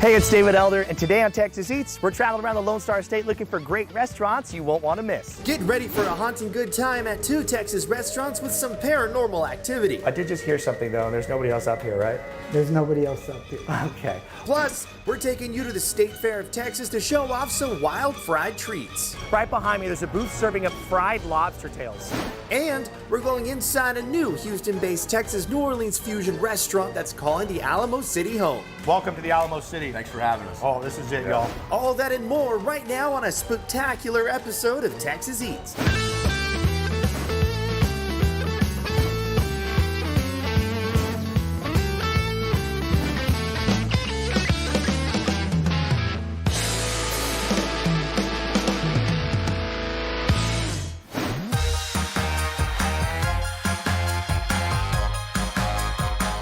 Hey, it's David Elder, and today on Texas Eats, we're traveling around the Lone Star State looking for great restaurants you won't want to miss. Get ready for a haunting good time at 2 Texas restaurants with some paranormal activity. I did just hear something, though, and there's nobody else up here, right? There's nobody else up here. Okay. Plus, we're taking you to the State Fair of Texas to show off some wild fried treats. Right behind me, there's a booth serving up fried lobster tails. And we're going inside a new Houston-based Texas-New Orleans fusion restaurant that's calling the Alamo City home. Welcome to the Alamo City. Thanks for having us. Oh, this is it, y'all. All that and more right now on a spectacular episode of Texas Eats.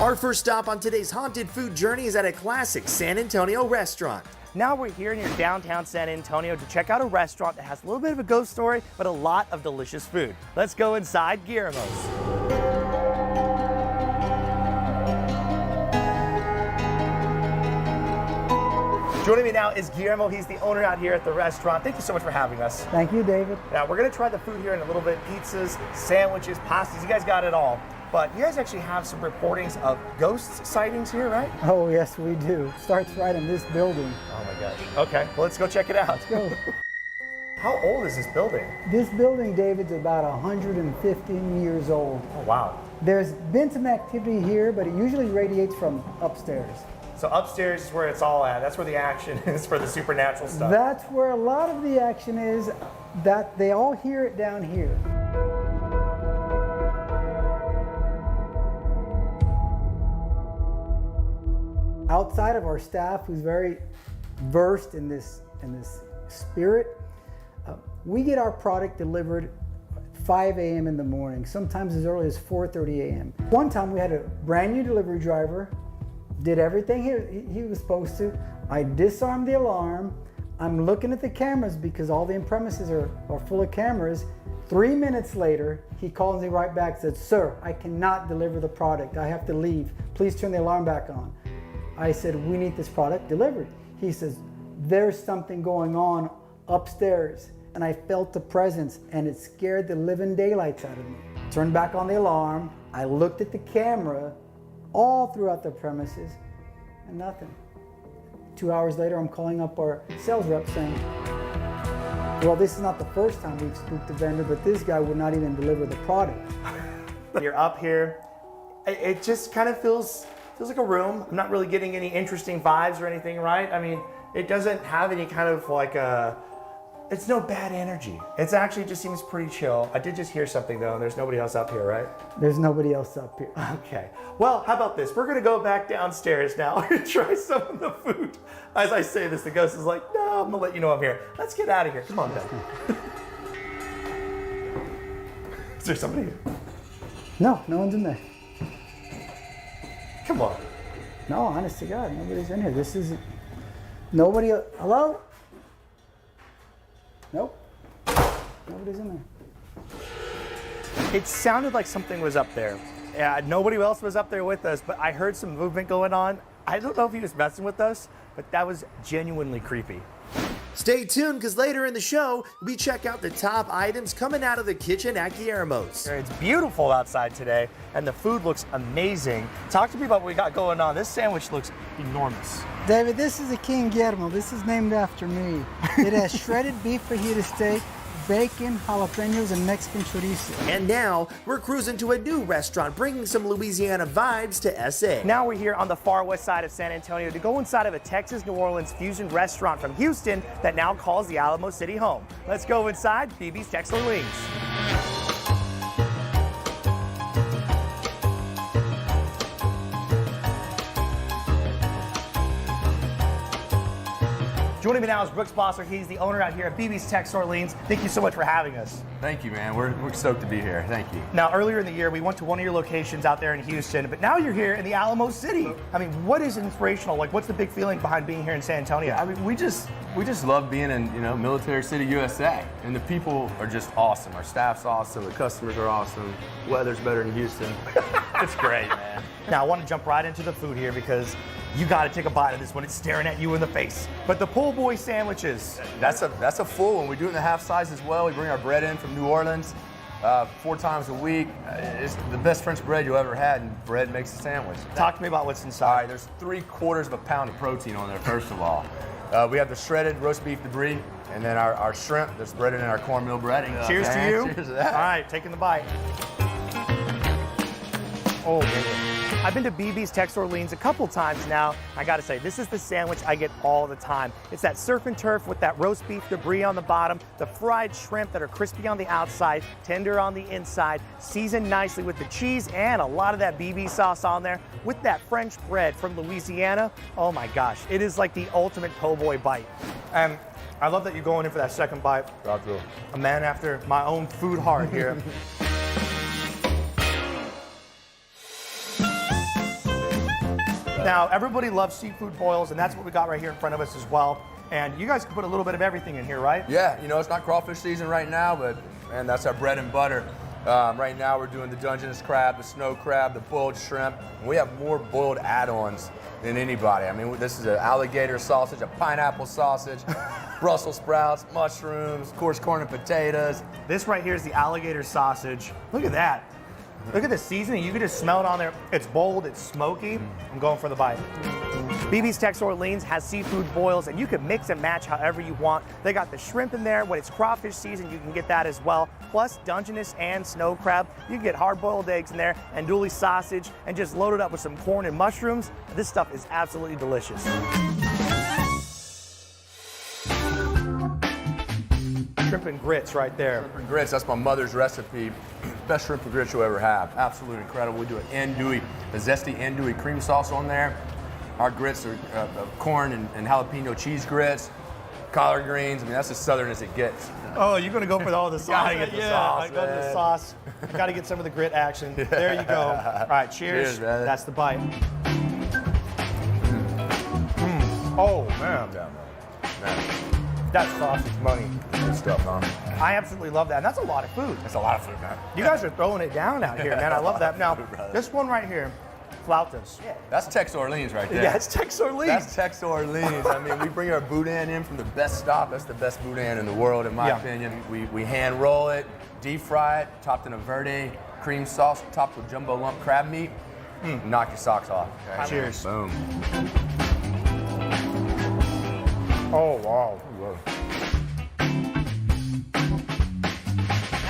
Our first stop on today's haunted food journey is at a classic San Antonio restaurant. Now we're here near downtown San Antonio to check out a restaurant that has a little bit of a ghost story, but a lot of delicious food. Let's go inside Guillermo's. Joining me now is Guillermo. He's the owner out here at the restaurant. Thank you so much for having us. Thank you, David. Now, we're going to try the food here in a little bit. Pizzas, sandwiches, pastas. You guys got it all. But you guys actually have some reportings of ghost sightings here, right? Oh, yes, we do. Starts right in this building. Oh, my gosh. Okay, well, let's go check it out. Go. How old is this building? This building, David's about 115 years old. Oh, wow. There's been some activity here, but it usually radiates from upstairs. So upstairs is where it's all at. That's where the action is for the supernatural stuff. That's where a lot of the action is, that they all hear it down here. Outside of our staff, who's very versed in this spirit, we get our product delivered 5 a.m. in the morning, sometimes as early as 4:30 a.m. One time we had a brand new delivery driver, did everything he was supposed to. I disarmed the alarm. I'm looking at the cameras because all the premises are full of cameras. 3 minutes later, he calls me right back and said, "Sir, I cannot deliver the product. I have to leave. Please turn the alarm back on." I said, "We need this product delivered." He says, "There's something going on upstairs." And I felt the presence and it scared the living daylights out of me. Turned back on the alarm. I looked at the camera all throughout the premises and nothing. 2 hours later, I'm calling up our sales rep saying, "Well, this is not the first time we've spooked the vendor, but this guy would not even deliver the product." You're up here. It just kind of feels like a room. I'm not really getting any interesting vibes or anything, right? I mean, it doesn't have any kind of like it's no bad energy. It actually just seems pretty chill. I did just hear something though, and there's nobody else up here, right? There's nobody else up here. Okay. Well, how about this? We're gonna go back downstairs now and try some of the food. As I say this, the ghost is like, "No, I'm gonna let you know I'm here. Let's get out of here. Come on, Ben." Is there somebody here? No one's in there. Come on. No, honest to God, nobody's in here. This is nobody. Hello? Nope. Nobody's in there. It sounded like something was up there. Yeah, nobody else was up there with us, but I heard some movement going on. I don't know if he was messing with us, but that was genuinely creepy. Stay tuned because later in the show, we check out the top items coming out of the kitchen at Guillermo's. It's beautiful outside today, and the food looks amazing. Talk to me about what we got going on. This sandwich looks enormous. David, this is the King Guillermo. This is named after me. It has shredded beef fajita steak, bacon, jalapenos, and Mexican chorizo. And now, we're cruising to a new restaurant, bringing some Louisiana vibes to SA. Now we're here on the far west side of San Antonio to go inside of a Texas-New Orleans fusion restaurant from Houston that now calls the Alamo City home. Let's go inside BB's Texas Wings. Joining me now is Brooks Bosser. He's the owner out here at BB's Texas Orleans. Thank you so much for having us. Thank you, man. We're stoked to be here. Thank you. Now, earlier in the year, we went to one of your locations out there in Houston, but now you're here in the Alamo City. I mean, what is inspirational? Like, what's the big feeling behind being here in San Antonio? I mean, we just love being in, Military City, USA. And the people are just awesome. Our staff's awesome. The customers are awesome. Weather's better than Houston. It's great, man. Now, I want to jump right into the food here because You got to take a bite of this one. It's staring at you in the face. But the po' boy sandwiches. That's a full one. We do it in the half size as well. We bring our bread in from New Orleans 4 times a week. It's the best French bread you ever had, and bread makes a sandwich. Talk to me about what's All inside. right, there's 3/4 of a pound of protein on there, first of all. We have the shredded roast beef debris, and then our shrimp that's breaded in our cornmeal breading. Cheers to you. Cheers to that. All right, taking the bite. Oh, baby. I've been to BB's Tex Orleans a couple times now. I gotta say, this is the sandwich I get all the time. It's that surf and turf with that roast beef debris on the bottom, the fried shrimp that are crispy on the outside, tender on the inside, seasoned nicely with the cheese and a lot of that BB sauce on there, with that French bread from Louisiana. Oh my gosh, it is like the ultimate po' boy bite. And I love that you're going in for that second bite. Got to. A man after my own food heart here. Now, everybody loves seafood boils, and that's what we got right here in front of us as well. And you guys can put a little bit of everything in here, right? Yeah, you know, it's not crawfish season right now, but man, that's our bread and butter. Right now we're doing the Dungeness crab, the snow crab, the boiled shrimp. And we have more boiled add-ons than anybody. I mean, this is an alligator sausage, a pineapple sausage, Brussels sprouts, mushrooms, of course, corn and potatoes. This right here is the alligator sausage. Look at that. Look at the seasoning. You can just smell it on there. It's bold, it's smoky. I'm going for the bite. BB's Tex Orleans has seafood boils, and you can mix and match however you want. They got the shrimp in there. When it's crawfish season, you can get that as well. Plus Dungeness and snow crab. You can get hard-boiled eggs in there, andouille sausage, and just load it up with some corn and mushrooms. This stuff is absolutely delicious. Shrimp and grits right there. Shrimp and grits, that's my mother's recipe. Best shrimp and grits you'll ever have. Absolutely incredible. We do an andouille, a zesty andouille cream sauce on there. Our grits are corn and jalapeno cheese grits, collard greens. I mean, that's as southern as it gets. Oh, you're gonna go for all the sauce? Gotta get the sauce, I go to the man. sauce. Gotta get some of the grit action. There you go. All right, cheers. Cheers, brother. That's the bite. Oh man, that sauce is money. Good stuff, huh? I absolutely love that, and that's a lot of food. That's a lot of food, man. You guys are throwing it down out here, man. I love that. Now, this one right here, flautas. That's Tex Orleans right there. Yeah, it's Tex Orleans. That's Tex Orleans. I mean, we bring our boudin in from the best stop. That's the best boudin in the world, in my opinion. We hand roll it, deep fry it, topped in a verde cream sauce, topped with jumbo lump crab meat. Knock your socks off. Okay? Cheers. Boom. Oh, wow.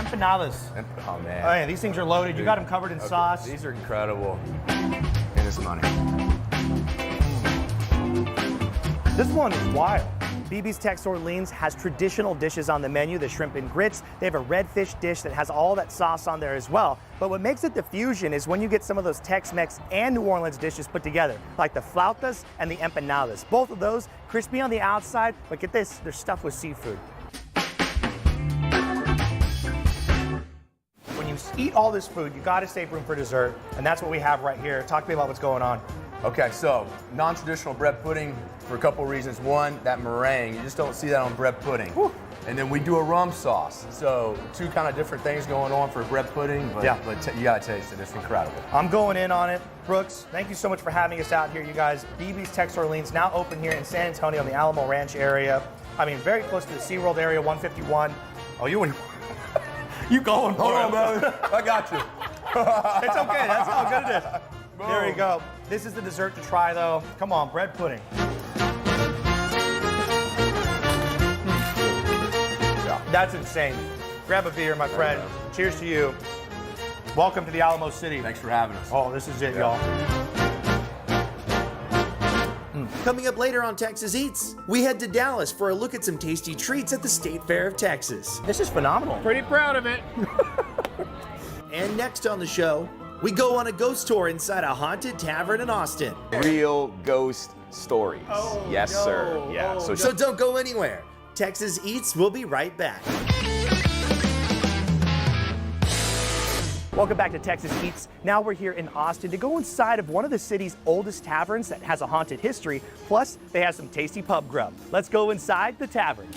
Empanadas. Oh, man. Oh, yeah, these things are loaded. You got them covered in sauce. These are incredible. And it's money. This one is wild. BB's Tex Orleans has traditional dishes on the menu, the shrimp and grits. They have a redfish dish that has all that sauce on there as well. But what makes it the fusion is when you get some of those Tex-Mex and New Orleans dishes put together, like the flautas and the empanadas. Both of those crispy on the outside, but get this, they're stuffed with seafood. When you eat all this food, you gotta save room for dessert, and that's what we have right here. Talk to me about what's going on. Okay, so non-traditional bread pudding for a couple reasons. One, that meringue, you just don't see that on bread pudding. Whew. And then we do a rum sauce. So 2 kind of different things going on for bread pudding, but, you gotta taste it, it's incredible. I'm going in on it. Brooks, thank you so much for having us out here, you guys. BB's Tex Orleans now open here in San Antonio in the Alamo Ranch area. I mean, very close to the SeaWorld area, 151. Oh, you going for Hold it. on, brother. I got you. It's okay, that's how good it is. There you go. This is the dessert to try, though. Come on, bread pudding. That's insane. Grab a beer, my friend. Cheers to you. Welcome to the Alamo City. Thanks for having us. Oh, this is it, y'all. Coming up later on Texas Eats, we head to Dallas for a look at some tasty treats at the State Fair of Texas. This is phenomenal. Pretty proud of it. And next on the show, we go on a ghost tour inside a haunted tavern in Austin. Real ghost stories. Oh, yes, no. sir. Yeah. Oh, So don't go anywhere. Texas Eats will be right back. Welcome back to Texas Eats. Now we're here in Austin to go inside of one of the city's oldest taverns that has a haunted history. Plus, they have some tasty pub grub. Let's go inside the tavern.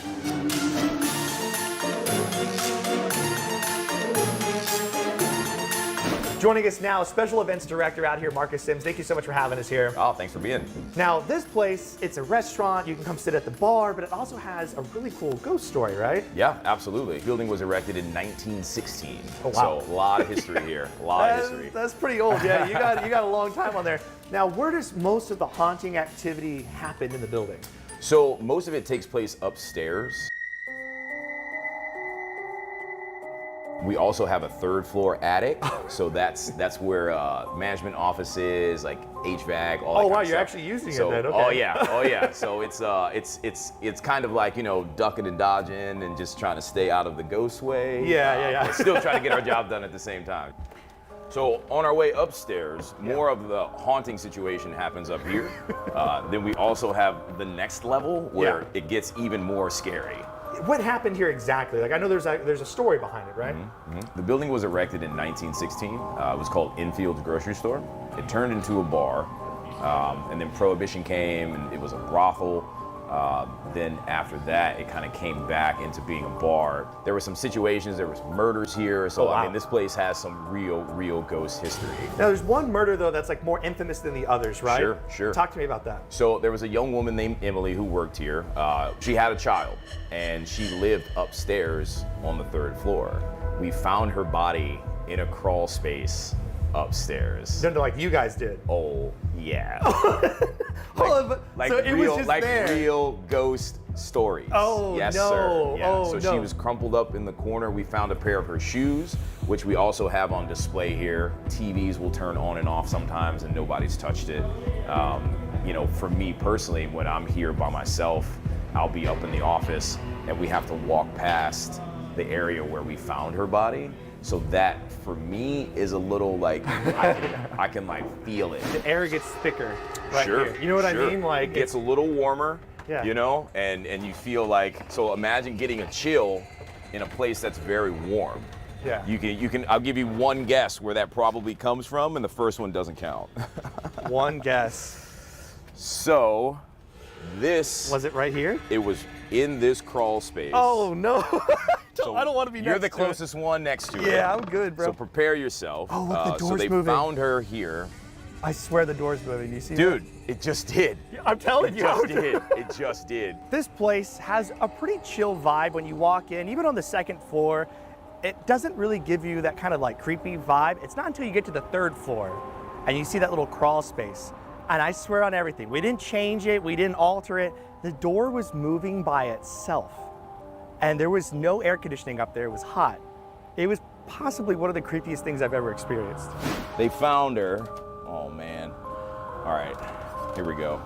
Joining us now, Special Events Director out here, Marcus Sims. Thank you so much for having us here. Oh, thanks for being. Now, this place, it's a restaurant. You can come sit at the bar, but it also has a really cool ghost story, right? Yeah, absolutely. The building was erected in 1916. Oh, wow. So a lot of history here. A lot of history. That's pretty old. Yeah, you got a long time on there. Now, where does most of the haunting activity happen in the building? So most of it takes place upstairs. We also have a third floor attic, so that's where management offices, like HVAC, all that Oh wow, kind of you're stuff. actually using So, it then. Okay. oh yeah. So it's kind of like, you know, ducking and dodging and just trying to stay out of the ghost way. Yeah. But still trying to get our job done at the same time. So on our way upstairs, more of the haunting situation happens up here. Then we also have the next level where it gets even more scary. What happened here exactly? Like I know there's a story behind it, right? The building was erected in 1916. It was called Infield's Grocery Store. It turned into a bar, and then Prohibition came, and it was a brothel. Then after that, it kind of came back into being a bar. There were some situations, there was murders here, so wow. I mean, this place has some real ghost history. Now there's one murder though that's like more infamous than the others, right? Sure. Talk to me about that. So there was a young woman named Emily who worked here. She had a child, and she lived upstairs on the third floor. We found her body in a crawl space upstairs. Don't like you guys did. Oh, yeah. Like so it was just there. Real ghost stories. Oh, yes, no. sir. Yeah. Oh, so no. she was crumpled up in the corner. We found a pair of her shoes, which we also have on display here. TVs will turn on and off sometimes, and nobody's touched it. You know, for me personally, when I'm here by myself, I'll be up in the office, and we have to walk past the area where we found her body. So that, for me, is a little like, I can like feel it. The air gets thicker right here. You know what I mean? Like it gets a little warmer, Yeah. you know, and you feel like, so imagine getting a chill in a place that's very warm. Yeah. You can, I'll give you one guess where that probably comes from, and the first one doesn't count. One guess. So, this. Was it right here? It was in this crawl space. Oh no. So I don't want to be next You're the to it. closest one next to it. Yeah, I'm good, bro. So prepare yourself. Oh, look, the So door's they moving. found her here. I swear the door's moving. You see Dude, it just did. that? I'm telling It you. just did. It just did. This place has a pretty chill vibe when you walk in, even on the second floor. It doesn't really give you that kind of like creepy vibe. It's not until you get to the third floor and you see that little crawl space. And I swear on everything, we didn't change it, we didn't alter it. The door was moving by itself. And there was no air conditioning up there, it was hot. It was possibly one of the creepiest things I've ever experienced. They found her. Oh man. All right, here we go.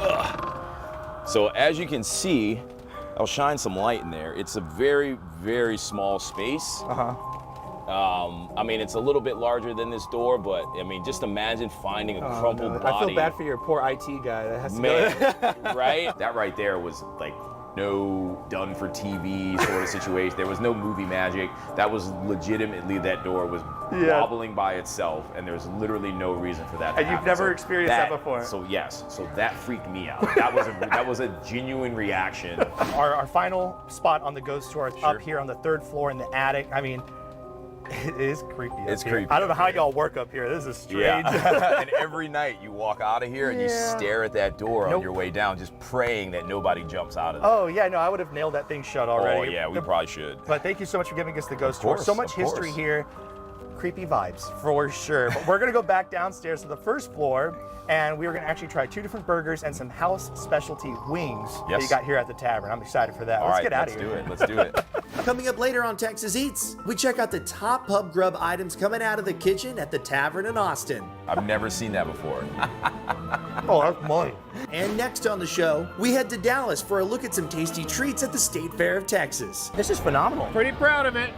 Ugh. So as you can see, I'll shine some light in there. It's a very small space. I mean, it's a little bit larger than this door, but I mean, just imagine finding a crumpled body. I feel bad for your poor IT guy that has to Man, right? That right there was like no done for TV sort of situation. There was no movie magic. That was legitimately, that door was wobbling by itself, and there's literally no reason for that to And happen. you've never So experienced that before. So yes, so that freaked me out. That was a genuine reaction. Our final spot on the ghost tour is Sure. up here on the third floor in the attic. I mean, it is creepy. It's up here. creepy I don't know up how here. y'all work up here. This is strange. Yeah. And every night you walk out of here and you Yeah. stare at that door on Nope. your way down, just praying that nobody jumps out of there. Oh yeah, no, I would have nailed that thing shut already. Oh yeah, we probably should. But thank you so much for giving us the ghost course, tour. So much of history course. here. Creepy vibes for sure. But we're gonna go back downstairs to the first floor, and we're gonna actually try 2 different burgers and some house specialty wings that Yes. you got here at the Tavern. I'm excited for that. All Let's right, get out let's of here. do it. Let's do it. Coming up later on Texas Eats, we check out the top pub grub items coming out of the kitchen at the Tavern in Austin. I've never seen that before. Oh, that's mine. And next on the show, we head to Dallas for a look at some tasty treats at the State Fair of Texas. This is phenomenal. Pretty proud of it.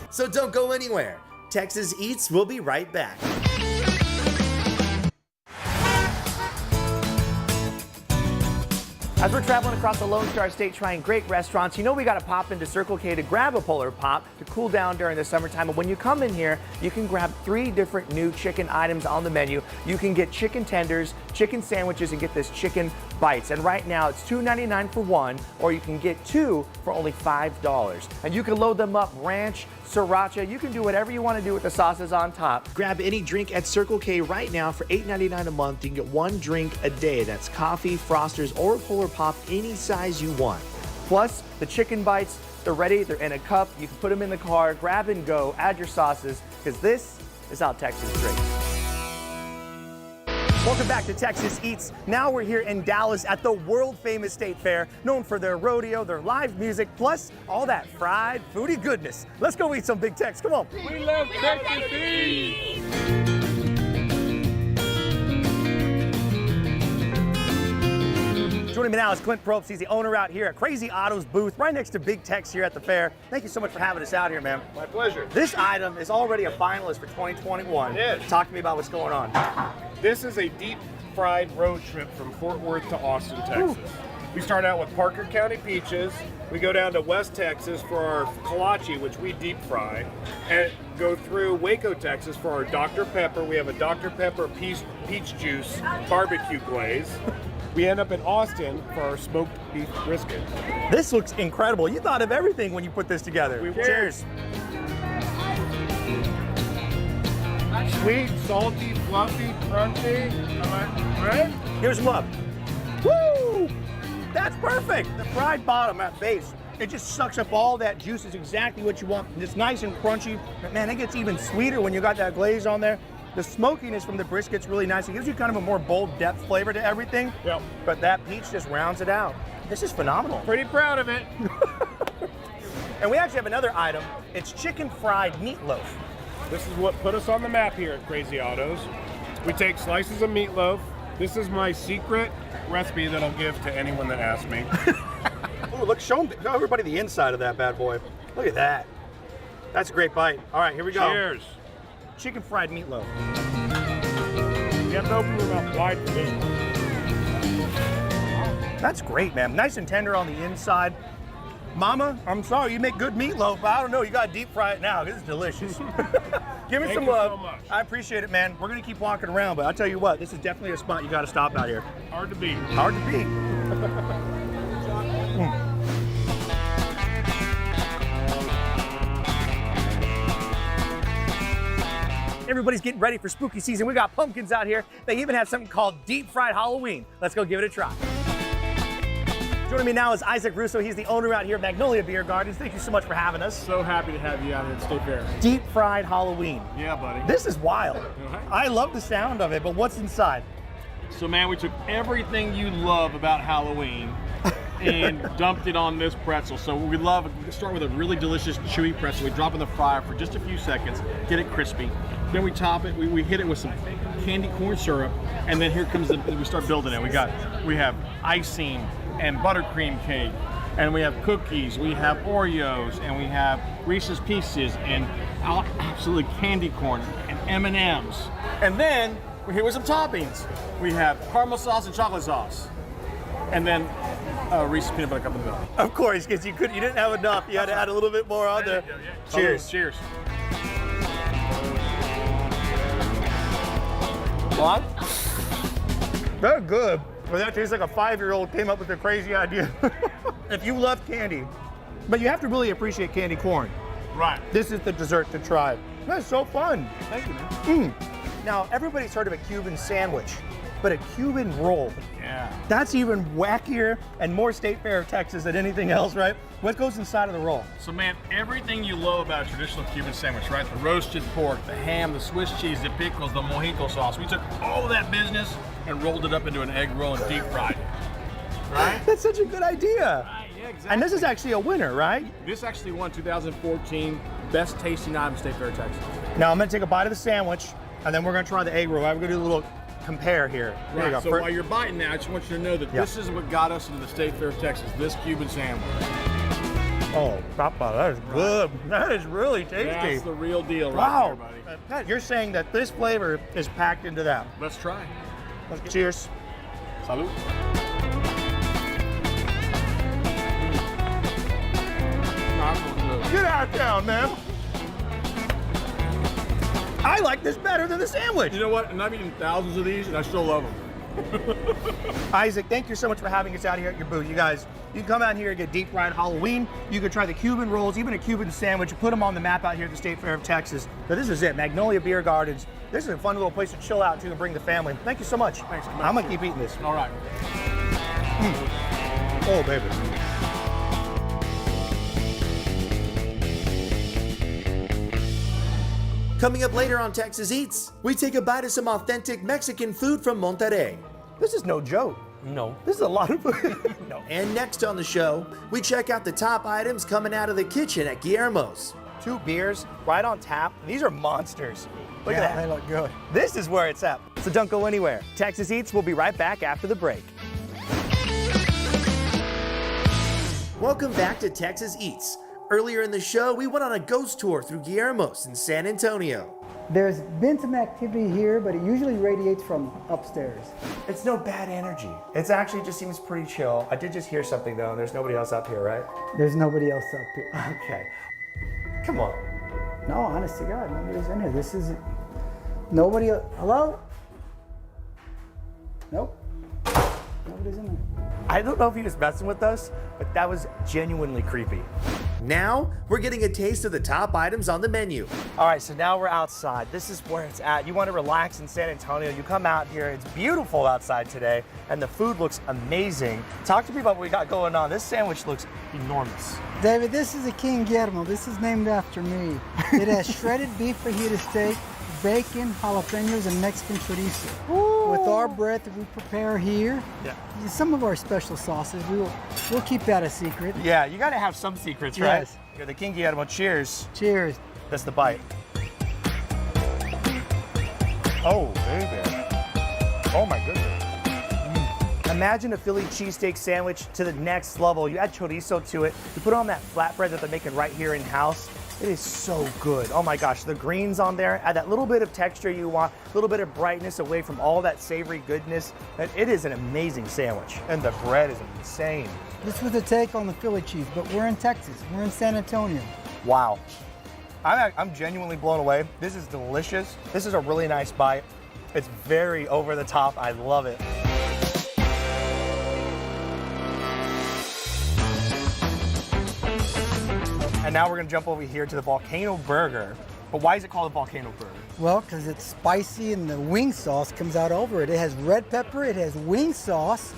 So don't go anywhere. Texas Eats will be right back. As we're traveling across the Lone Star State trying great restaurants, you know we got to pop into Circle K to grab a Polar Pop to cool down during the summertime. And when you come in here, you can grab 3 different new chicken items on the menu. You can get chicken tenders, chicken sandwiches, and get this chicken bites. And right now it's $2.99 for one, or you can get 2 for only $5. And you can load them up ranch, sriracha. You can do whatever you want to do with the sauces on top. Grab any drink at Circle K right now for $8.99 a month. You can get one drink a day. That's coffee, Frosters, or Polar Pop, any size you want. Plus, the chicken bites, they're ready, they're in a cup. You can put them in the car, grab and go, add your sauces, because this is how Texas drinks. Welcome back to Texas Eats. Now we're here in Dallas at the world-famous State Fair, known for their rodeo, their live music, plus all that fried foodie goodness. Let's go eat some Big Tex. Come on. We love Texas Eats! Joining me now is Clint Probst. He's the owner out here at Crazy Otto's booth, right next to Big Tex here at the fair. Thank you so much for having us out here, man. My pleasure. This item is already a finalist for 2021. It is. Talk to me about what's going on. This is a deep fried road trip from Fort Worth to Austin, Texas. We start out with Parker County peaches. We go down to West Texas for our kolache, which we deep fry, and go through Waco, Texas for our Dr. Pepper. We have a Dr. Pepper peach juice barbecue glaze. We end up in Austin for our smoked beef brisket. This looks incredible. You thought of everything when you put this together. Cheers. Sweet, salty, fluffy, crunchy. Right? Here's some love. Woo! That's perfect. The fried bottom, that base, it just sucks up all that juice. It's exactly what you want. It's nice and crunchy. But man, it gets even sweeter when you got that glaze on there. The smokiness from the brisket's really nice. It gives you kind of a more bold depth flavor to everything. Yep. But that peach just rounds it out. This is phenomenal. Pretty proud of it. And we actually have another item. It's chicken fried meatloaf. This is what put us on the map here at Crazy Otto's. We take slices of meatloaf. This is my secret recipe that I'll give to anyone that asks me. Oh, look, show everybody the inside of that bad boy. Look at that. That's a great bite. All right, here we go. Cheers. Chicken fried meatloaf. You have to open your mouth wide for this one. That's great, man. Nice and tender on the inside. Mama, I'm sorry, you make good meatloaf, but I don't know, you gotta deep fry it now. This is delicious. Give me Thank some you love. so much. I appreciate it, man. We're gonna keep walking around, but I'll tell you what, this is definitely a spot you gotta stop out here. Hard to beat. Hard to beat. Everybody's getting ready for spooky season. We got pumpkins out here. They even have something called deep fried Halloween. Let's go give it a try. Joining me now is Isaac Rousso. He's the owner out here at Magnolia Beer Gardens. Thank you so much for having us. So happy to have you out here at State Fair. Deep fried Halloween. Yeah, buddy. This is wild. Right. I love the sound of it, but what's inside? So man, we took everything you love about Halloween and dumped it on this pretzel. So we start with a really delicious chewy pretzel. We drop in the fryer for just a few seconds, get it crispy. Then we top it, we hit it with some candy corn syrup, and then here comes we start building it. We have icing and buttercream cake, and we have cookies, we have Oreos, and we have Reese's Pieces, and absolutely candy corn, and M&Ms. And then we're here with some toppings. We have caramel sauce and chocolate sauce, and then Reese's peanut butter cup in the middle. Of course, because you didn't have enough. You had to add a little bit more on there. Cheers. Cheers. What? They're good. But that tastes like a 5-year-old came up with a crazy idea. If you love candy, but you have to really appreciate candy corn. Right. This is the dessert to try. That's so fun. Thank you, man. Now, everybody's heard of a Cuban sandwich, but a Cuban roll. Yeah. That's even wackier and more State Fair of Texas than anything else, right? What goes inside of the roll? So man, everything you love about a traditional Cuban sandwich, right? The roasted pork, the ham, the Swiss cheese, the pickles, the mojito sauce. We took all of that business and rolled it up into an egg roll and deep fried it. Right? That's such a good idea. Right, yeah, exactly. And this is actually a winner, right? This actually won 2014 Best Tasting Item State Fair, Texas. Now I'm gonna take a bite of the sandwich, and then we're gonna try the egg roll. We're gonna do a little compare here. Here we Right, go. so while you're biting now, I just want you to know that Yeah. this is what got us into the State Fair of Texas, this Cuban sandwich. Oh, Papa, that is good. That is really tasty. That's the real deal right Wow. there, buddy. Pat, you're saying that this flavor is packed into that. Let's try. Cheers. Salud. Get out of town, man. I like this better than the sandwich. You know what? And I've eaten thousands of these, and I still love them. Isaac, thank you so much for having us out here at your booth. You guys, you can come out here and get deep fried Halloween. You can try the Cuban rolls, even a Cuban sandwich. Put them on the map out here at the State Fair of Texas. So this is it, Magnolia Beer Gardens. This is a fun little place to chill out to and bring the family. Thank you so much. Thanks. I'm gonna keep eating this. All right. Oh, baby. Coming up later on Texas Eats, we take a bite of some authentic Mexican food from Monterrey. This is no joke. No. This is a lot of food. No. And next on the show, we check out the top items coming out of the kitchen at Guillermo's. 2 beers right on tap. These are monsters. Look at that. They look good. This is where it's at. So don't go anywhere. Texas Eats will be right back after the break. Welcome back to Texas Eats. Earlier in the show, we went on a ghost tour through Guillermo's in San Antonio. There's been some activity here, but it usually radiates from upstairs. It's no bad energy. It's actually just seems pretty chill. I did just hear something though, and there's nobody else up here, right? There's nobody else up here. Okay. Come on. No, honest to God, nobody's in here. This is nobody. Hello? Nope. Nobody's in there. I don't know if he was messing with us, but that was genuinely creepy. Now, we're getting a taste of the top items on the menu. All right, so now we're outside. This is where it's at. You want to relax in San Antonio, you come out here. It's beautiful outside today, and the food looks amazing. Talk to me about what we got going on. This sandwich looks enormous. David, this is a King Guillermo. This is named after me. It has shredded beef fajita steak, bacon, jalapenos, and Mexican chorizo. Ooh. With our bread that we prepare here, some of our special sauces, we'll keep that a secret. Yeah, you got to have some secrets, right? Yes. You're the King Guillermo. Cheers. Cheers. That's the bite. Oh, baby. Oh, my goodness. Imagine a Philly cheesesteak sandwich to the next level. You add chorizo to it. You put it on that flatbread that they're making right here in-house. It is so good. Oh my gosh, the greens on there, add that little bit of texture you want, a little bit of brightness away from all that savory goodness. And it is an amazing sandwich. And the bread is insane. This was a take on the Philly cheese, but we're in Texas. We're in San Antonio. Wow. I'm genuinely blown away. This is delicious. This is a really nice bite. It's very over the top. I love it. And now we're gonna jump over here to the Volcano Burger. But why is it called a Volcano Burger? Well, because it's spicy and the wing sauce comes out over it. It has red pepper, it has wing sauce,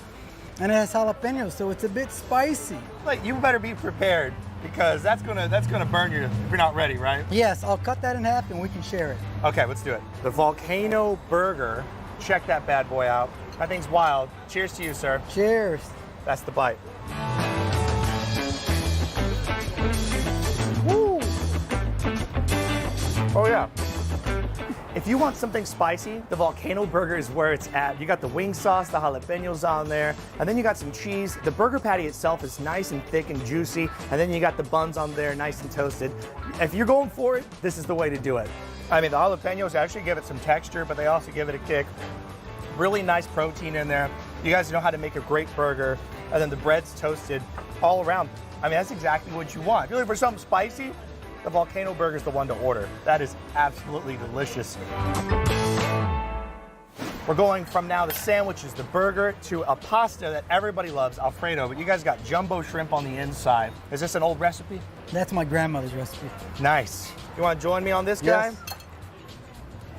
and it has jalapenos, so it's a bit spicy. Like, you better be prepared because that's gonna burn you if you're not ready, right? Yes, I'll cut that in half and we can share it. Okay, let's do it. The Volcano Burger. Check that bad boy out. That thing's wild. Cheers to you, sir. Cheers. That's the bite. Oh yeah. If you want something spicy, the Volcano Burger is where it's at. You got the wing sauce, the jalapenos on there, and then you got some cheese. The burger patty itself is nice and thick and juicy, and then you got the buns on there, nice and toasted. If you're going for it, this is the way to do it. I mean, the jalapenos actually give it some texture, but they also give it a kick. Really nice protein in there. You guys know how to make a great burger, and then the bread's toasted all around. I mean, that's exactly what you want. If you're looking for something spicy, the Volcano Burger is the one to order. That is absolutely delicious. We're going from now the sandwiches, the burger, to a pasta that everybody loves, Alfredo, but you guys got jumbo shrimp on the inside. Is this an old recipe? That's my grandmother's recipe. Nice. You want to join me on this guy? Yes.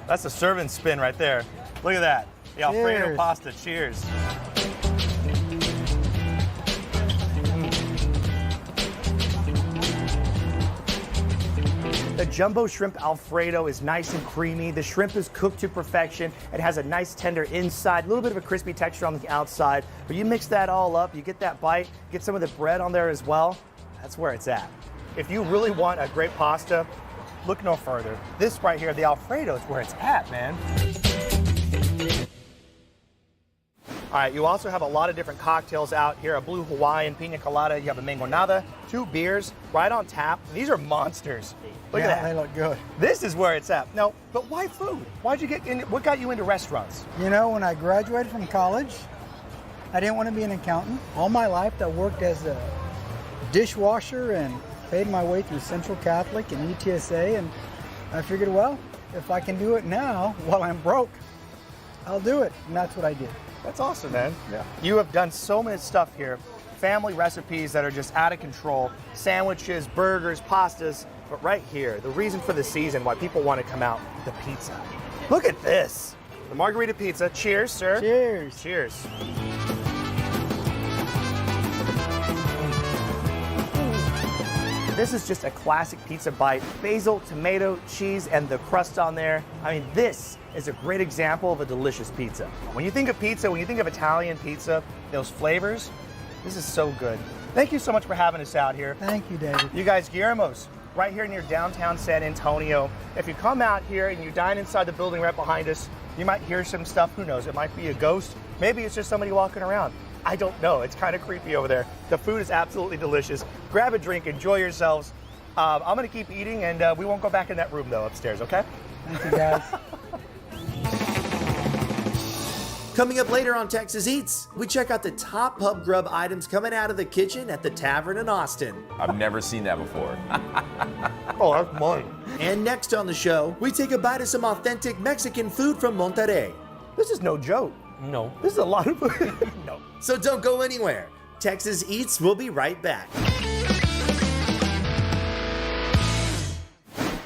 That's a serve and spin right there. Look at that. The Alfredo Cheers. pasta. Cheers. The jumbo shrimp Alfredo is nice and creamy. The shrimp is cooked to perfection. It has a nice tender inside, a little bit of a crispy texture on the outside. But you mix that all up, you get that bite, get some of the bread on there as well. That's where it's at. If you really want a great pasta, look no further. This right here, the Alfredo, is where it's at, man. All right, you also have a lot of different cocktails out here. A blue Hawaiian, pina colada, you have a mangonada, 2 beers right on tap. These are monsters. Look at that. They look good. This is where it's at. Now, but why food? Why'd you get in, what got you into restaurants? You know, when I graduated from college, I didn't want to be an accountant. All my life, I worked as a dishwasher and paid my way through Central Catholic and UTSA, and I figured, well, if I can do it now while I'm broke, I'll do it, and that's what I did. That's awesome, man. Yeah. You have done so much stuff here. Family recipes that are just out of control. Sandwiches, burgers, pastas. But right here, the reason for the season, why people want to come out, the pizza. Look at this. The margarita pizza. Cheers, sir. Cheers. Cheers. This is just a classic pizza bite. Basil, tomato, cheese, and the crust on there. I mean, this is a great example of a delicious pizza. When you think of pizza, when you think of Italian pizza, those flavors, this is so good. Thank you so much for having us out here. Thank you, David. You guys, Guillermo's, right here near downtown San Antonio. If you come out here and you dine inside the building right behind us, you might hear some stuff. Who knows? It might be a ghost. Maybe it's just somebody walking around. I don't know. It's kind of creepy over there. The food is absolutely delicious. Grab a drink, enjoy yourselves. I'm going to keep eating, and we won't go back in that room, though, upstairs, okay? Thank you, guys. Coming up later on Texas Eats, we check out the top pub grub items coming out of the kitchen at the Tavern in Austin. I've never seen that before. Oh, that's mine. And next on the show, we take a bite of some authentic Mexican food from Monterrey. This is no joke. No. This is a lot of food. No. So don't go anywhere. Texas Eats will be right back.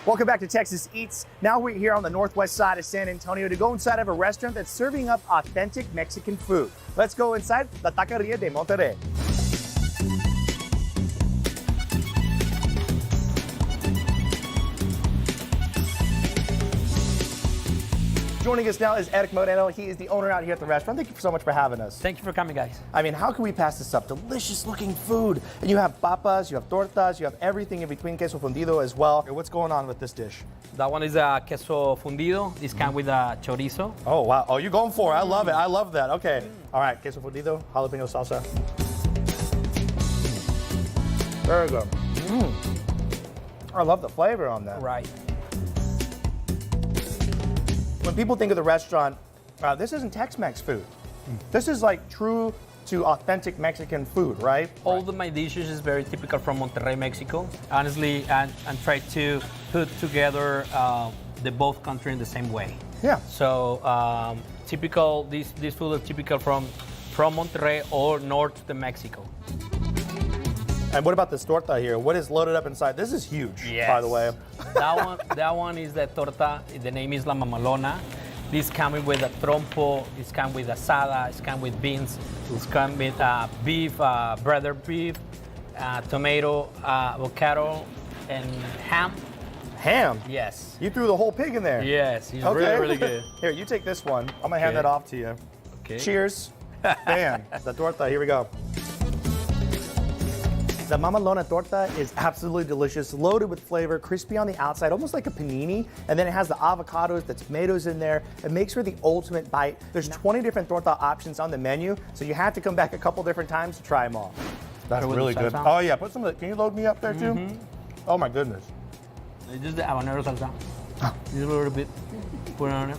Welcome back to Texas Eats. Now we're here on the northwest side of San Antonio to go inside of a restaurant that's serving up authentic Mexican food. Let's go inside La Taqueria de Monterrey. Joining us now is Eric Moreno. He is the owner out here at the restaurant. Thank you so much for having us. Thank you for coming, guys. I mean, how can we pass this up? Delicious looking food. And you have papas, you have tortas, you have everything in between, queso fundido as well. What's going on with this dish? That one is a queso fundido. This comes with a chorizo. Oh, wow. Oh, you're going for it. I love it. I love that. Okay. All right, queso fundido, jalapeno salsa. Very good. I love the flavor on that. Right. When people think of the restaurant, this isn't Tex-Mex food. This is like true to authentic Mexican food, right? All of my dishes is very typical from Monterrey, Mexico. Honestly, and try to put together the both country in the same way. Yeah. So typical, this food is typical from Monterrey or north to Mexico. And what about this torta here? What is loaded up inside? This is huge, by the way. That one is the torta. The name is la mamalona. This comes with a trompo. This comes with asada. This comes with beans. This comes with beef, breaded beef, tomato, avocado, and ham. Ham? Yes. You threw the whole pig in there? Yes, he's Okay. really, really good. Here, you take this one. I'm gonna hand Okay. that off to you. Okay. Cheers. Bam, the torta, here we go. The mamalona torta is absolutely delicious, loaded with flavor, crispy on the outside, almost like a panini. And then it has the avocados, the tomatoes in there. It makes for the ultimate bite. There's 20 different torta options on the menu, so you have to come back a couple different times to try them all. That's with really the good. salsa? Oh yeah, put some of the, can you load me up there too? Oh my goodness. It's just the habanero salsa. Just a little bit. Put it on it.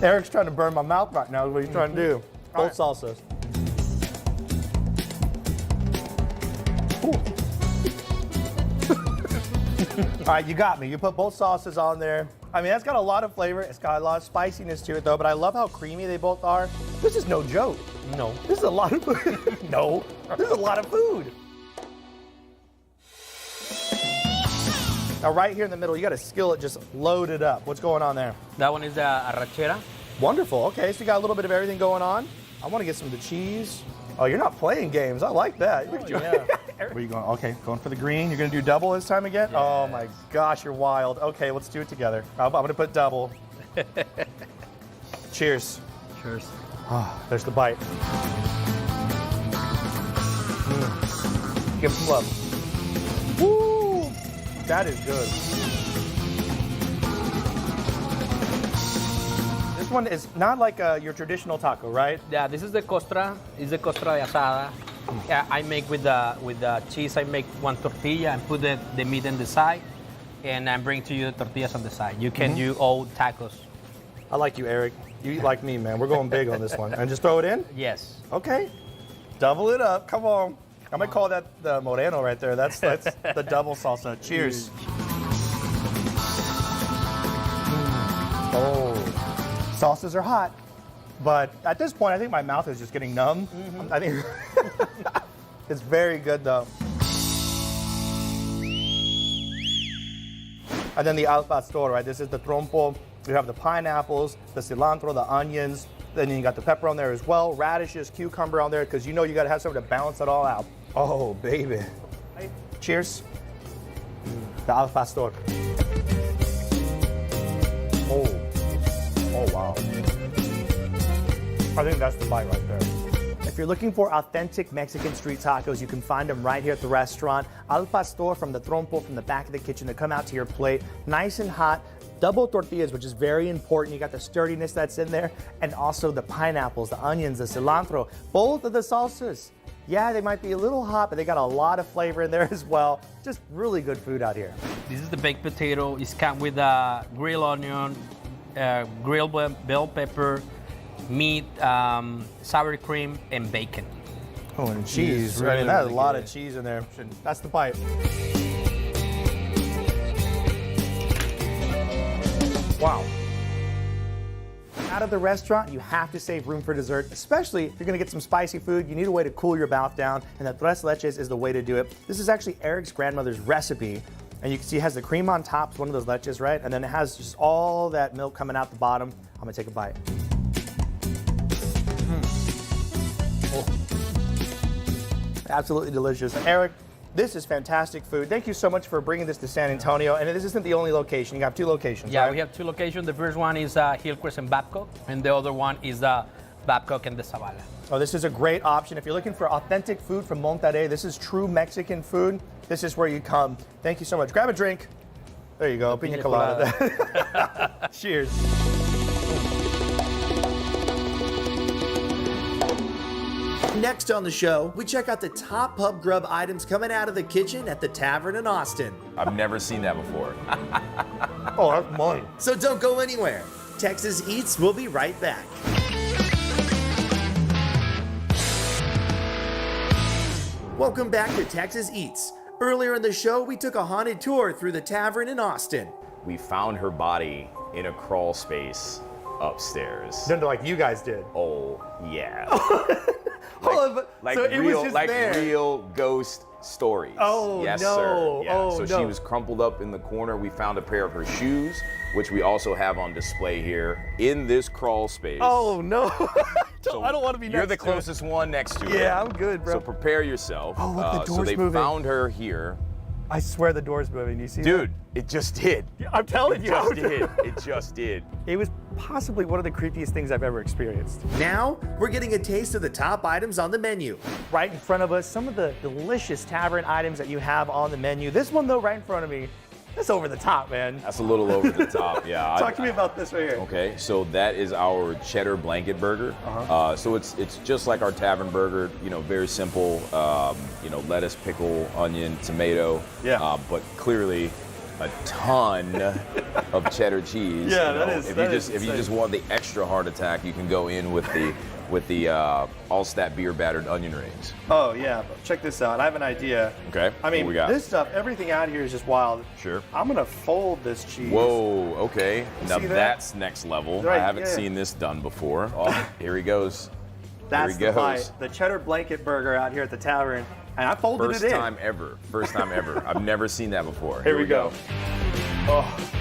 Eric's trying to burn my mouth right now, is what he's trying to do. Both salsas. All right, you got me. You put both sauces on there. I mean, that's got a lot of flavor. It's got a lot of spiciness to it, though, but I love how creamy they both are. This is no joke. No. This is a lot of food. No. This is a lot of food. Now, right here in the middle, you got a skillet just loaded up. What's going on there? That one is the arrachera. Wonderful. Okay, so you got a little bit of everything going on. I want to get some of the cheese. Oh, you're not playing games. I like that. Look at you. Where are you going? Okay, going for the green. You're going to do double this time again? Yes. Oh my gosh, you're wild. Okay, let's do it together. I'm going to put double. Cheers. Cheers. Oh, there's the bite. Give some love. Woo! That is good. This one is not like your traditional taco, right? Yeah, this is the costra. It's the costra de asada. Yeah, I make with the cheese. I make one tortilla and put the meat on the side, and I bring to you the tortillas on the side. You can do all tacos. I like you, Eric. You eat like me, man. We're going big on this one. And just throw it in? Yes. Okay. Double it up. Come on. I'm going to call that the Moreno right there. That's the double salsa. Cheers. Oh. Sauces are hot. But at this point, I think my mouth is just getting numb. I think it's very good though. And then the al pastor, right? This is the trompo. You have the pineapples, the cilantro, the onions. Then you got the pepper on there as well, radishes, cucumber on there, because you know you gotta have something to balance it all out. Oh, baby. Cheers. The al pastor. Oh, wow. I think that's the bite right there. If you're looking for authentic Mexican street tacos, you can find them right here at the restaurant. Al pastor from the trompo, from the back of the kitchen, they come out to your plate, nice and hot. Double tortillas, which is very important. You got the sturdiness that's in there, and also the pineapples, the onions, the cilantro, both of the salsas. Yeah, they might be a little hot, but they got a lot of flavor in there as well. Just really good food out here. This is the baked potato. It's come with grilled onion, grilled bell pepper, meat, sour cream, and bacon. Oh, and cheese. Really, I mean, that's really a lot good. of cheese in there. That's the bite. Wow. Out of the restaurant, you have to save room for dessert, especially if you're gonna get some spicy food. You need a way to cool your mouth down, and the tres leches is the way to do it. This is actually Eric's grandmother's recipe, and you can see it has the cream on top, it's one of those leches, right? And then it has just all that milk coming out the bottom. I'm gonna take a bite. Oh. Absolutely delicious. Eric, this is fantastic food. Thank you so much for bringing this to San Antonio. And this isn't the only location. You have 2 locations, Yeah, right? we have 2 locations. The first one is Hillcrest and Babcock, and the other one is Babcock and the Zavala. Oh, this is a great option. If you're looking for authentic food from Monterrey, this is true Mexican food. This is where you come. Thank you so much. Grab a drink. There you go, piña colada. Cheers. Next on the show, we check out the top pub grub items coming out of the kitchen at the Tavern in Austin. I've never seen that before. Oh, that's mine. So don't go anywhere. Texas Eats will be right back. Welcome back to Texas Eats. Earlier in the show, we took a haunted tour through the Tavern in Austin. We found her body in a crawl space upstairs. Done like you guys did. Oh, yeah. Hold on, but- so it was just there. Real ghost stories. Oh, yes, no. sir. Yeah. Oh, so no. she was crumpled up in the corner. We found a pair of her shoes, which we also have on display here in this crawl space. Oh, no. So I don't want to be next You're the to it. closest one next to her. Yeah, I'm good, bro. So prepare yourself. Oh, look, the So door's they moving. found her here. I swear the door's moving. You see Dude, it just did. that? I'm telling It you. just did. It just did. It was possibly one of the creepiest things I've ever experienced. Now, we're getting a taste of the top items on the menu. Right in front of us, some of the delicious tavern items that you have on the menu. This one, though, right in front of me, that's over the top, man. That's a little over the top, yeah. Talk to me about this right here. Okay, so that is our cheddar blanket burger. So it's just like our tavern burger, you know, very simple. You know, lettuce, pickle, onion, tomato. Yeah. But clearly, a ton of cheddar cheese. Yeah, you know. that is- If that you is just insane. want the extra heart attack, you can go in with the Allstat beer battered onion rings. Oh, yeah. But check this out. I have an idea. Okay. I mean, what we got? this stuff, everything out here is just wild. Sure. I'm going to fold this cheese. Whoa, okay. Now see that? that's next level. Right, I haven't yeah. seen this done before. Oh, here he goes. That's Here the he goes. bite. The cheddar blanket burger out here at the tavern. And I folded First it in. time ever. First time ever. I've never seen that before. Here we go. Oh.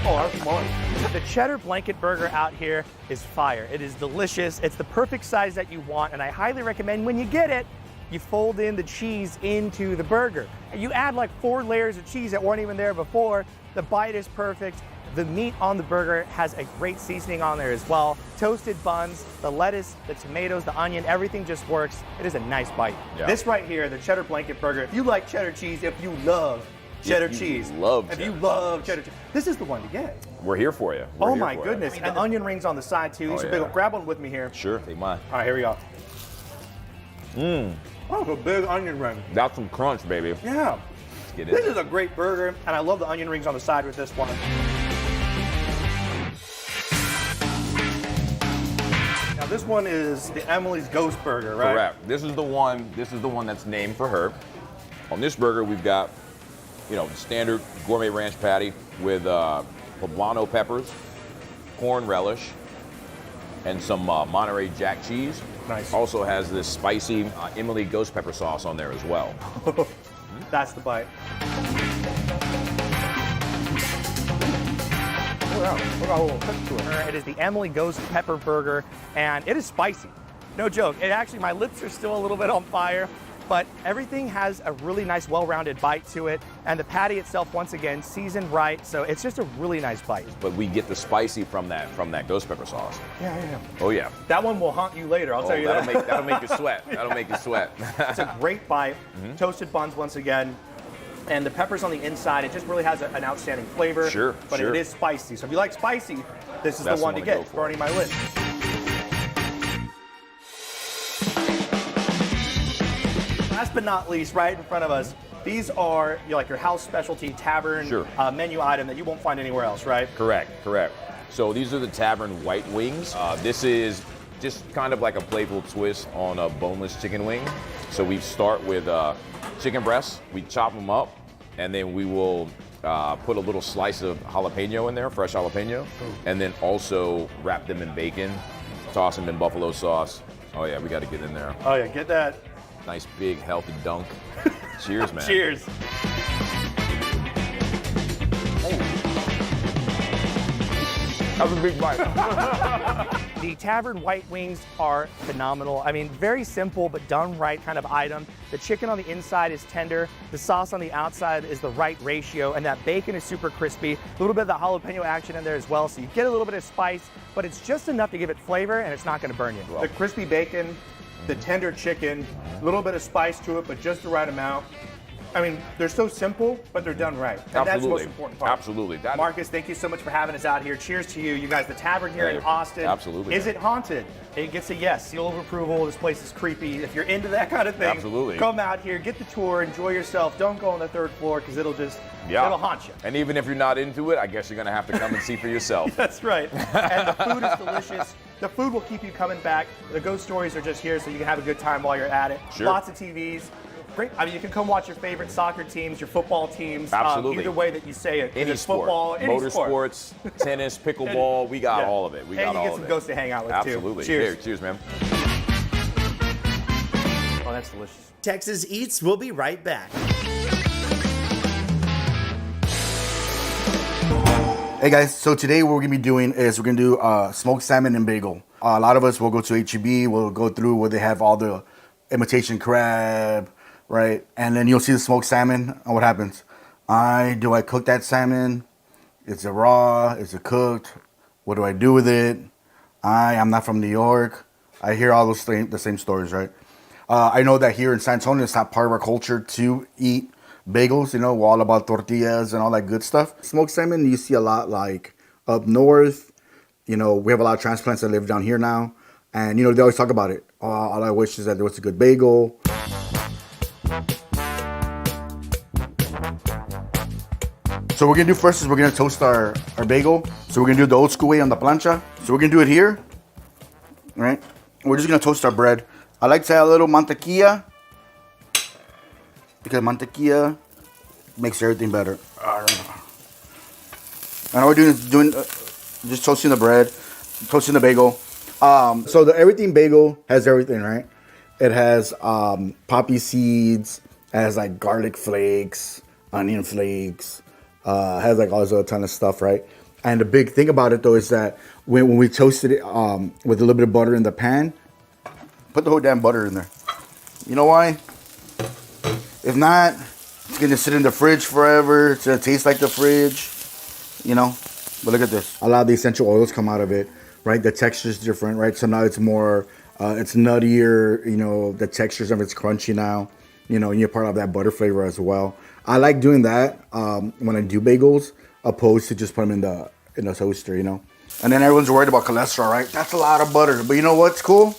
Oh, that's mine. The cheddar blanket burger out here is fire. It is delicious. It's the perfect size that you want, and I highly recommend when you get it, you fold in the cheese into the burger. And you add like 4 layers of cheese that weren't even there before. The bite is perfect. The meat on the burger has a great seasoning on there as well. Toasted buns, the lettuce, the tomatoes, the onion, everything just works. It is a nice bite. Yeah. This right here, the cheddar blanket burger, if you like cheddar cheese, if you love cheddar If you cheese, love if cheddar you love cheddar cheese, this is the one to get. We're here for you. We're Oh here my for goodness. You. And the onion rings on the side too. These Oh, are big. yeah. Grab one with me here. Sure, take mine. All right, here we go. Oh, a big onion ring. Got some crunch, baby. Yeah. Let's get This in. is a great burger, and I love the onion rings on the side with this one. Now this one is the Emily's Ghost Burger, right? Correct. This is the one. This is the one that's named for her. On this burger, we've got, you know, standard gourmet ranch patty with poblano peppers, corn relish and some Monterey Jack cheese. Nice. Also has this spicy Emily ghost pepper sauce on there as well. That's the bite. Wow, look how little cook to it. It is the Emily Ghost Pepper Burger, and it is spicy. No joke. It actually, my lips are still a little bit on fire, but everything has a really nice, well-rounded bite to it, and the patty itself, once again, seasoned right, so it's just a really nice bite. But we get the spicy from that ghost pepper sauce. Yeah. Oh yeah. That one will haunt you later, I'll tell you that. That'll make you sweat. That'll make you sweat. It's a great bite. Toasted buns, once again. And the peppers on the inside, it just really has an outstanding flavor. Sure, But sure. it is spicy. So if you like spicy, this is That's the one the to one to get. go for. Burning my lips. Last but not least, right in front of us, these are like your house specialty Tavern Sure. Menu item that you won't find anywhere else, right? Correct. So these are the Tavern white wings. This is just kind of like a playful twist on a boneless chicken wing. So we start with chicken breasts. We chop them up, and then we will put a little slice of jalapeno in there, fresh jalapeno, and then also wrap them in bacon, toss them in buffalo sauce. Oh yeah, we got to get in there. Oh yeah, get that. Nice big healthy dunk. Cheers, man. Cheers. That was a big bite. The Tavern white wings are phenomenal. I mean, very simple but done right kind of item. The chicken on the inside is tender. The sauce on the outside is the right ratio, and that bacon is super crispy. A little bit of the jalapeno action in there as well, so you get a little bit of spice, but it's just enough to give it flavor, and it's not going to burn you. The crispy bacon, the tender chicken, a little bit of spice to it, but just the right amount. I mean, they're so simple, but they're done right. And that's the most important part. Absolutely. Marcus, thank you so much for having us out here. Cheers to you. You guys, the Tavern here in Austin. Absolutely. Is it haunted? It gets a yes. Seal of approval. This place is creepy. If you're into that kind of thing, Absolutely. come out here, get the tour, enjoy yourself. Don't go on the third floor because it'll haunt you. And even if you're not into it, I guess you're gonna have to come and see for yourself. That's right. And the food is delicious. The food will keep you coming back. The ghost stories are just here so you can have a good time while you're at it. Sure. Lots of TVs. Great. I mean, you can come watch your favorite soccer teams, your football teams. Absolutely. Either way that you say it. Any It's sport, football, any sport. motorsports, tennis, pickleball, we got Yeah. all of it. We got and you all get of some it. ghosts to hang out with Absolutely. too. Cheers. Here, cheers, man. Oh, that's delicious. Texas Eats will be right back. Hey guys, so today what we're gonna be doing is we're gonna do smoked salmon and bagel. A lot of us will go to HEB, we'll go through where they have all the imitation crab, right? And then you'll see the smoked salmon, and what happens? Do I cook that salmon? Is it raw? Is it cooked? What do I do with it? I'm not from New York. I hear all those the same stories, right? I know that here in San Antonio, it's not part of our culture to eat bagels, you know, we're all about tortillas and all that good stuff. Smoked salmon, you see a lot like up north. You know, we have a lot of transplants that live down here now. And, you know, they always talk about it. All I wish is that there was a good bagel. So what we're gonna do first is we're gonna toast our bagel. So we're gonna do it the old school way on the plancha. So we're gonna do it here, right? We're just gonna toast our bread. I like to add a little mantequilla, because mantequilla makes everything better. And all we're doing is just toasting the bread, toasting the bagel. So the everything bagel has everything, right? It has poppy seeds, it has like garlic flakes, onion flakes, has like all this other ton of stuff, right? And the big thing about it though is that when we toasted it with a little bit of butter in the pan, put the whole damn butter in there. You know why? If not, it's gonna sit in the fridge forever. It's gonna taste like the fridge, you know? But look at this. A lot of the essential oils come out of it, right? The texture is different, right? So now it's more, it's nuttier, you know, the textures of it's crunchy now. You know, and you're part of that butter flavor as well. I like doing that when I do bagels, opposed to just put them in the toaster, you know? And then everyone's worried about cholesterol, right? That's a lot of butter. But you know what's cool?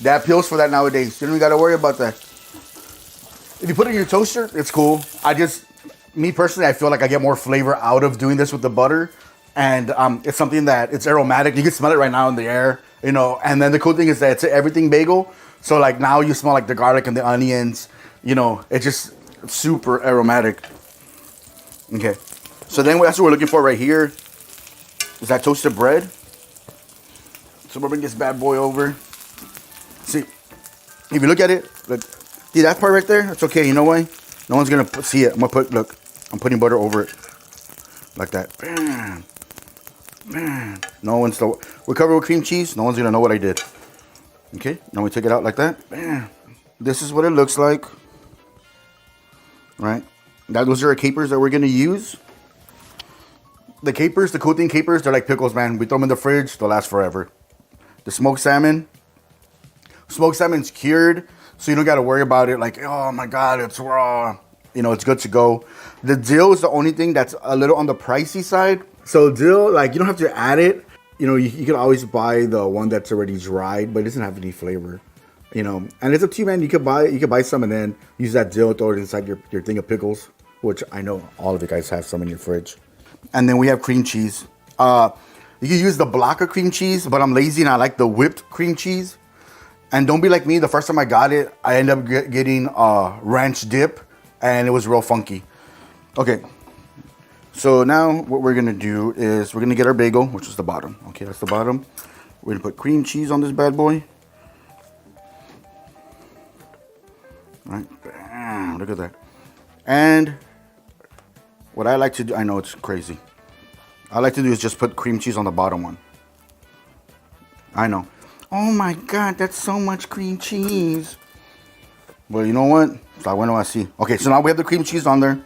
That appeals for that nowadays. You don't even gotta worry about that. If you put it in your toaster, it's cool. Me personally, I feel like I get more flavor out of doing this with the butter. And it's something that, it's aromatic. You can smell it right now in the air, you know. And then the cool thing is that it's an everything bagel. So like now you smell like the garlic and the onions, you know, it's just super aromatic. Okay. So then that's what we're looking for right here is that toasted bread. So we'll bring this bad boy over. See, if you look at it, look, see that part right there? It's okay, you know why? No one's gonna see it. I'm gonna put, look, I'm putting butter over it. Like that. Bam. Man. No one's, we're covered with cream cheese. No one's gonna know what I did. Okay, now we take it out like that. Bam. This is what it looks like. Right? Now those are our capers that we're gonna use. The capers, the cool thing capers, they're like pickles, man. We throw them in the fridge, they'll last forever. The smoked salmon's cured, so you don't gotta worry about it like, oh my God, it's raw. You know, it's good to go. The dill is the only thing that's a little on the pricey side. So dill, like, you don't have to add it. You know, you can always buy the one that's already dried, but it doesn't have any flavor. You know, and it's up to you, man. You could buy some and then use that dill, throw it inside your thing of pickles, which I know all of you guys have some in your fridge. And then we have cream cheese. You can use the block of cream cheese, but I'm lazy and I like the whipped cream cheese. And don't be like me. The first time I got it, I ended up getting ranch dip, and it was real funky. Okay, so now what we're gonna do is we're gonna get our bagel, which is the bottom. Okay, that's the bottom. We're gonna put cream cheese on this bad boy. All right, bam, look at that. And what I like to do, I know it's crazy. I like to do is just put cream cheese on the bottom one. I know. Oh my God, that's so much cream cheese. Well, you know what? So when do I see? Okay, so now we have the cream cheese on there.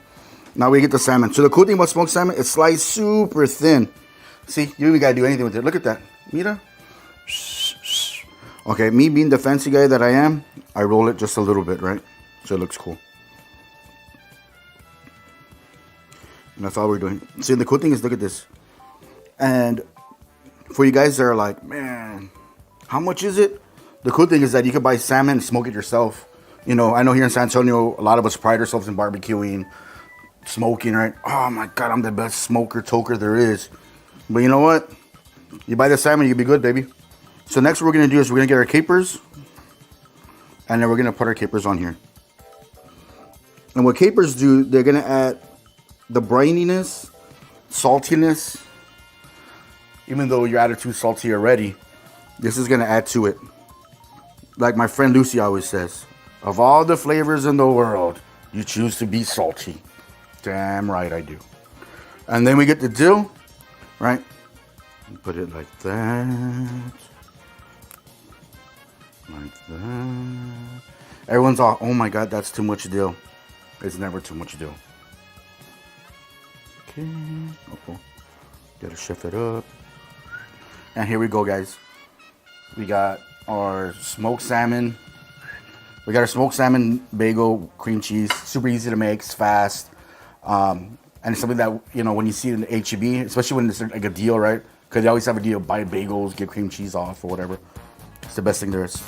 Now we get the salmon. So the cool thing about smoked salmon, it's sliced super thin. See, you don't even gotta do anything with it. Look at that. Mira. Okay, me being the fancy guy that I am, I roll it just a little bit, right? So it looks cool. And that's all we're doing. See, the cool thing is, look at this. And for you guys that are like, man, how much is it? The cool thing is that you can buy salmon and smoke it yourself. You know, I know here in San Antonio, a lot of us pride ourselves in barbecuing, smoking, right? Oh my God, I'm the best smoker, toker there is. But you know what? You buy the salmon, you'll be good, baby. So next what we're gonna do is we're gonna get our capers, and then we're gonna put our capers on here. And what capers do, they're gonna add the brininess, saltiness. Even though your attitude's salty already, this is gonna add to it. Like my friend Lucy always says, of all the flavors in the world, you choose to be salty. Damn right I do. And then we get the dill, right? Put it like that. Like that. Everyone's all, oh my God, that's too much dill. It's never too much dill. Okay. Oh, gotta shift it up. And here we go, guys. We got our smoked salmon. We got our smoked salmon bagel, cream cheese. Super easy to make, it's fast. And it's something that, you know, when you see it in the H-E-B, especially when it's like a deal, right? Because they always have a deal, buy bagels, get cream cheese off or whatever. It's the best thing there is.